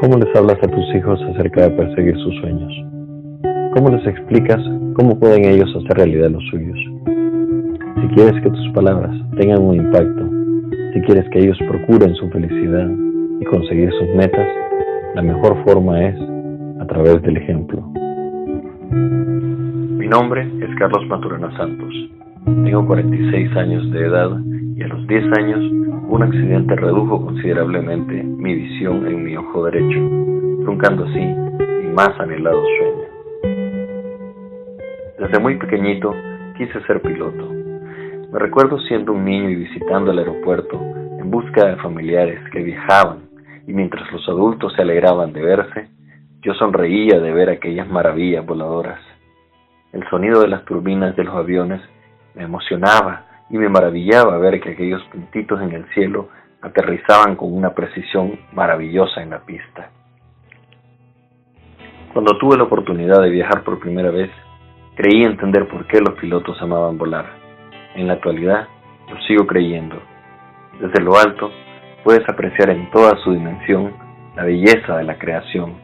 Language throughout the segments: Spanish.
¿Cómo les hablas a tus hijos acerca de perseguir sus sueños? ¿Cómo les explicas cómo pueden ellos hacer realidad los suyos? Si quieres que tus palabras tengan un impacto, si quieres que ellos procuren su felicidad y conseguir sus metas, la mejor forma es a través del ejemplo. Mi nombre es Carlos Maturana Santos. Tengo 46 años de edad y a los 10 años un accidente redujo considerablemente mi visión en mi ojo derecho, truncando así mi más anhelado sueño. Desde muy pequeñito quise ser piloto. Me recuerdo siendo un niño y visitando el aeropuerto en busca de familiares que viajaban, y mientras los adultos se alegraban de verse, yo sonreía de ver aquellas maravillas voladoras. El sonido de las turbinas de los aviones me emocionaba y me maravillaba ver que aquellos puntitos en el cielo aterrizaban con una precisión maravillosa en la pista. Cuando tuve la oportunidad de viajar por primera vez, creí entender por qué los pilotos amaban volar. En la actualidad, lo sigo creyendo. Desde lo alto, puedes apreciar en toda su dimensión la belleza de la creación.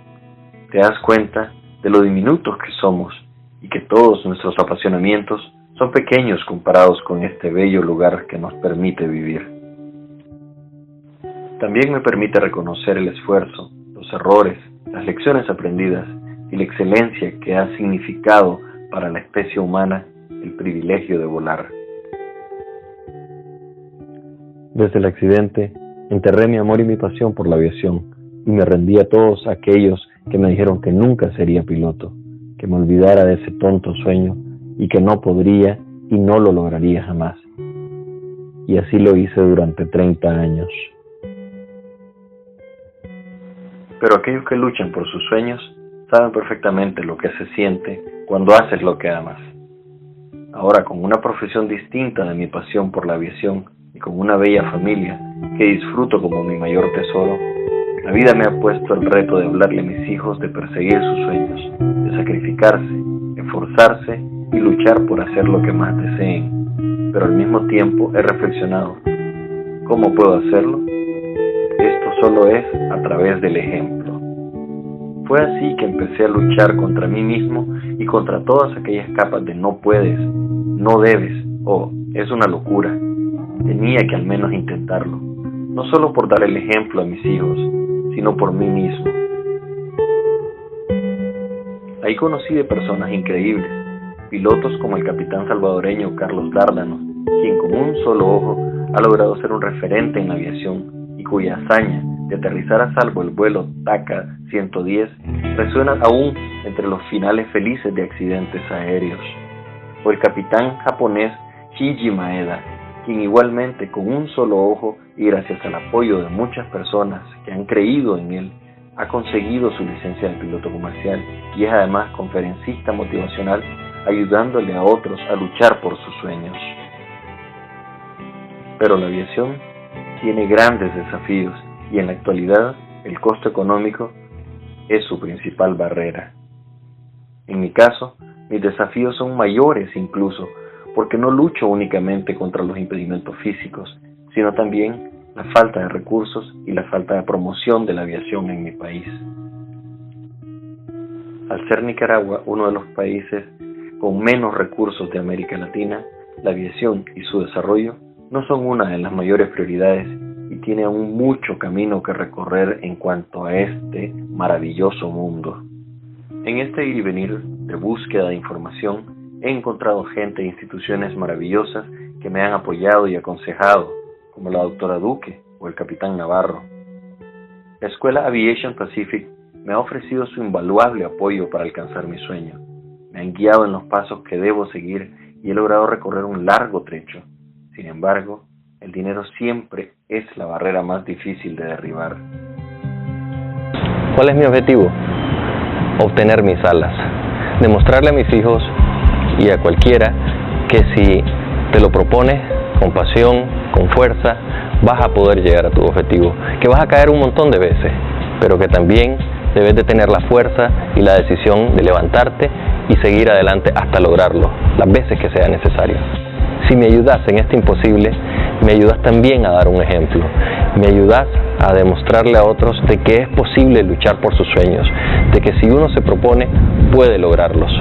Te das cuenta de lo diminutos que somos y que todos nuestros apasionamientos son pequeños comparados con este bello lugar que nos permite vivir. También me permite reconocer el esfuerzo, los errores, las lecciones aprendidas y la excelencia que ha significado para la especie humana el privilegio de volar. Desde el accidente, enterré mi amor y mi pasión por la aviación y me rendí a todos aquellos que me dijeron que nunca sería piloto, que me olvidara de ese tonto sueño y que no podría y no lo lograría jamás. Y así lo hice durante 30 años. Pero aquellos que luchan por sus sueños saben perfectamente lo que se siente cuando haces lo que amas. Ahora, con una profesión distinta de mi pasión por la aviación y con una bella familia que disfruto como mi mayor tesoro, la vida me ha puesto el reto de hablarle a mis hijos de perseguir sus sueños, de sacrificarse, esforzarse y luchar por hacer lo que más deseen. Pero al mismo tiempo he reflexionado, ¿cómo puedo hacerlo? Esto solo es a través del ejemplo. Fue así que empecé a luchar contra mí mismo y contra todas aquellas capas de no puedes, no debes o es una locura. Tenía que al menos intentarlo, no solo por dar el ejemplo a mis hijos, sino por mí mismo. Ahí conocí de personas increíbles, pilotos como el capitán salvadoreño Carlos Dárdano, quien con un solo ojo ha logrado ser un referente en la aviación y cuya hazaña de aterrizar a salvo el vuelo TACA 110 resuena aún entre los finales felices de accidentes aéreos. O el capitán japonés Shinji Maeda, quien igualmente con un solo ojo y gracias al apoyo de muchas personas que han creído en él, ha conseguido su licencia de piloto comercial y es además conferencista motivacional, ayudándole a otros a luchar por sus sueños. Pero la aviación tiene grandes desafíos y en la actualidad el costo económico es su principal barrera. En mi caso, mis desafíos son mayores incluso, porque no lucho únicamente contra los impedimentos físicos, sino también la falta de recursos y la falta de promoción de la aviación en mi país. Al ser Nicaragua uno de los países con menos recursos de América Latina, la aviación y su desarrollo no son una de las mayores prioridades y tiene aún mucho camino que recorrer en cuanto a este maravilloso mundo. En este ir y venir de búsqueda de información, he encontrado gente e instituciones maravillosas que me han apoyado y aconsejado, como la doctora Duque o el capitán Navarro. La Escuela Aviation Pacific me ha ofrecido su invaluable apoyo para alcanzar mi sueño. Me han guiado en los pasos que debo seguir y he logrado recorrer un largo trecho. Sin embargo, el dinero siempre es la barrera más difícil de derribar. ¿Cuál es mi objetivo? Obtener mis alas. Demostrarle a mis hijos y a cualquiera que si te lo propones con pasión, con fuerza, vas a poder llegar a tu objetivo. Que vas a caer un montón de veces, pero que también debes de tener la fuerza y la decisión de levantarte y seguir adelante hasta lograrlo, las veces que sea necesario. Si me ayudas en este imposible, me ayudas también a dar un ejemplo. Me ayudas a demostrarle a otros de que es posible luchar por sus sueños, de que si uno se propone, puede lograrlos.